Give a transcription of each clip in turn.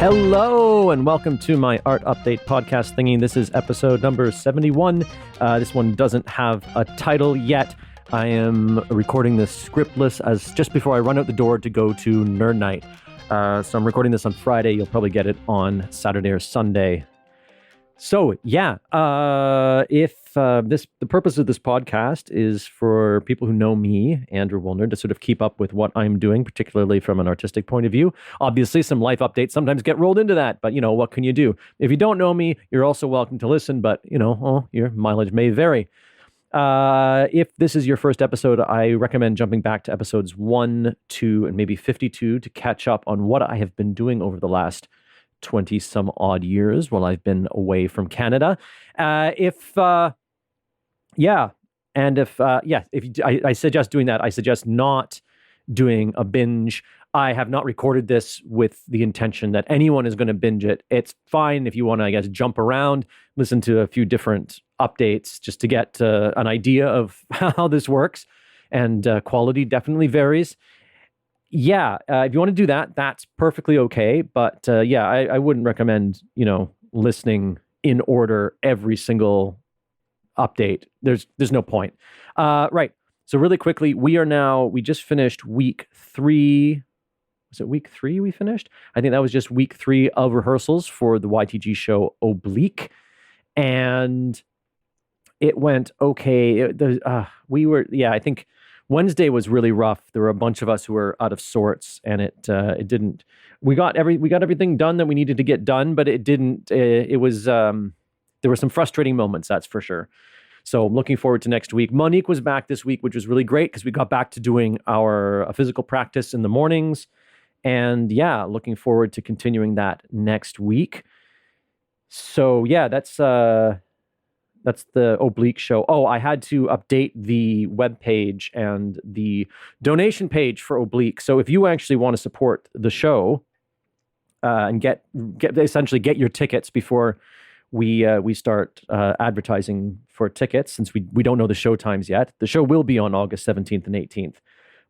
Hello and welcome to my Art Update podcast thingy. This is episode number 71. This one doesn't have a title yet. I am recording this scriptless as just before I run out the door to go to Nerd Night. So I'm recording this on Friday. You'll probably get it on Saturday or Sunday. So yeah, the purpose of this podcast is for people who know me, Andrew Woolner, to sort of keep up with what I'm doing, particularly from an artistic point of view. Obviously, some life updates sometimes get rolled into that, but what can you do? If you don't know me, you're also welcome to listen, but your mileage may vary. If this is your first episode, I recommend jumping back to episodes 1, 2, and maybe 52 to catch up on what I have bent doing over the last 20 some odd years while I've been away from Canada. I suggest doing that. I suggest not doing a binge. I have not recorded this with the intention that anyone is going to binge it. It's fine if you want to, I guess, jump around, listen to a few different updates just to get an idea of how this works. And quality definitely varies. Yeah, if you want to do that, that's perfectly okay. But I wouldn't recommend, listening in order every single update. There's no point. Right. So really quickly, we just finished week 3. Was it week 3 we finished? I think that was just week 3 of rehearsals for the YTG show Oblique. And it went okay. I think Wednesday was really rough. There were a bunch of us who were out of sorts, and it didn't. We got everything done that we needed to get done, but it didn't. There were some frustrating moments, that's for sure. So I'm looking forward to next week. Monique was back this week, which was really great because we got back to doing our physical practice in the mornings, and looking forward to continuing that next week. So that's the Oblique show. Oh, I had to update the webpage and the donation page for Oblique. So if you actually want to support the show and get your tickets before we start advertising for tickets, since we don't know the show times yet. The show will be on August 17th and 18th.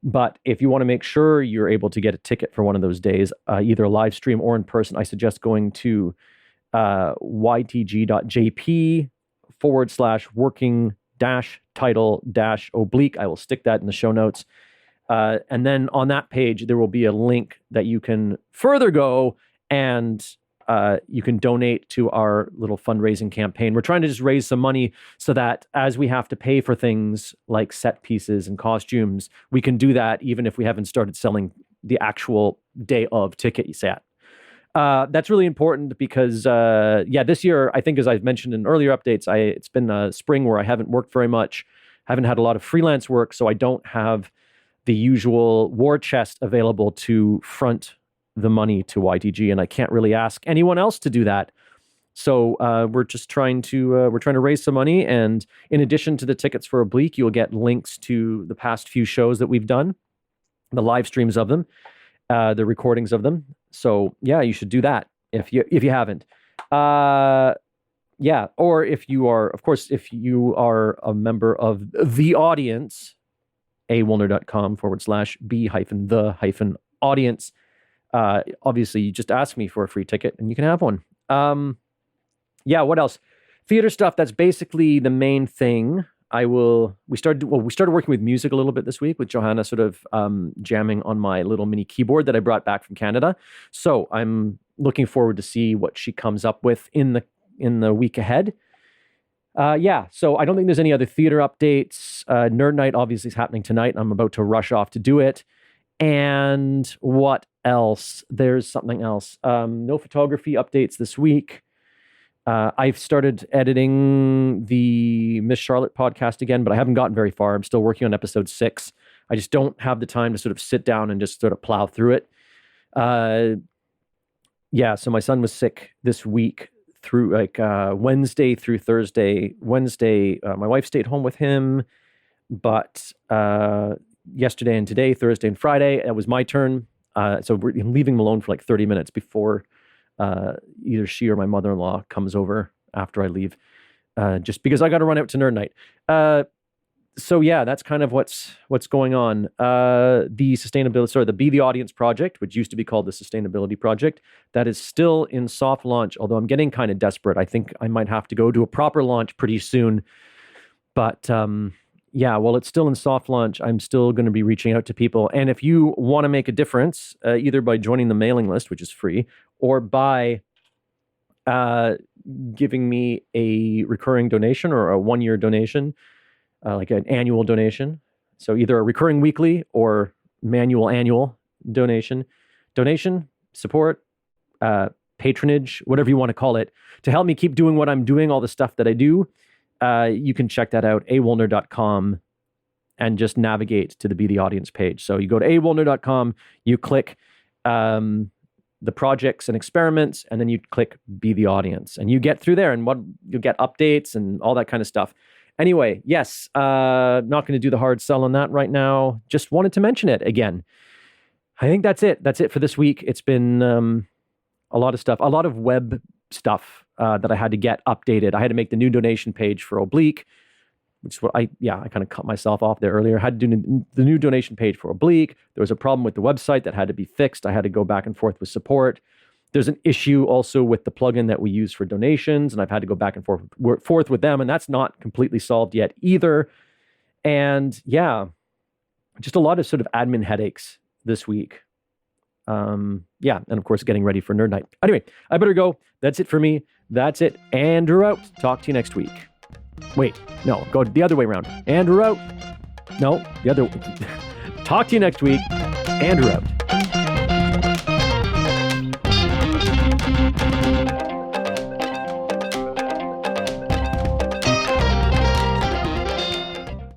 But if you want to make sure you're able to get a ticket for one of those days, either a live stream or in person, I suggest going to ytg.jp/working-title-oblique. I will stick that in the show notes. And then on that page, there will be a link that you can further go and you can donate to our little fundraising campaign. We're trying to just raise some money so that as we have to pay for things like set pieces and costumes, we can do that even if we haven't started selling the actual day of ticket set. That's really important because, this year, I think as I've mentioned in earlier updates, it's been a spring where I haven't worked very much, haven't had a lot of freelance work, so I don't have the usual war chest available to front the money to YTG, and I can't really ask anyone else to do that. So we're just trying to raise some money, and in addition to the tickets for Oblique, you'll get links to the past few shows that we've done, the live streams of them, the recordings of them. So you should do that if you haven't. Or if you are a member of the audience, awoolner.com/b-the-audience. Obviously, you just ask me for a free ticket and you can have one. What else? Theater stuff. That's basically the main thing. We started working with music a little bit this week with Johanna sort of jamming on my little mini keyboard that I brought back from Canada. So I'm looking forward to see what she comes up with in the week ahead. So I don't think there's any other theater updates. Nerd Night obviously is happening tonight. I'm about to rush off to do it. And what else? There's something else. No photography updates this week. I've started editing the Miss Charlotte podcast again, but I haven't gotten very far. I'm still working on episode 6. I just don't have the time to sort of sit down and just sort of plow through it. So my son was sick this week through Wednesday through Thursday. Wednesday, my wife stayed home with him, but yesterday and today, Thursday and Friday, it was my turn. So we're leaving him alone for like 30 minutes before either she or my mother-in-law comes over after I leave, just because I got to run out to Nerd Night. So yeah, that's kind of what's going on. The Be the Audience project, which used to be called the Sustainability Project, that is still in soft launch, although I'm getting kind of desperate. I think I might have to go to a proper launch pretty soon. But yeah, while it's still in soft launch, I'm still going to be reaching out to people. And if you want to make a difference, either by joining the mailing list, which is free, or by giving me a recurring donation or a 1-year donation, like an annual donation. So either a recurring weekly or annual donation, support, patronage, whatever you want to call it, to help me keep doing what I'm doing, all the stuff that I do. You can check that out, awoolner.com, and just navigate to the Be the Audience page. So you go to awoolner.com, you click the projects and experiments, and then you click Be the Audience, and you get through there, and you'll get updates and all that kind of stuff. Anyway, yes, not going to do the hard sell on that right now. Just wanted to mention it again. I think that's it. That's it for this week. It's been a lot of stuff, a lot of web stuff that I had to get updated. I had to make the new donation page for Oblique, which is what I kind of cut myself off there earlier. I had to do the new donation page for Oblique. There was a problem with the website that had to be fixed. I had to go back and forth with support. There's an issue also with the plugin that we use for donations, and I've had to go back and forth with them, and that's not completely solved yet either. And yeah, just a lot of sort of admin headaches this week. Yeah, and of course, getting ready for Nerd Night. Anyway, I better go. That's it for me. That's it. Andrew out. Talk to you next week. Wait, no, go the other way around. Andrew out. No, the other way. Talk to you next week. Andrew out.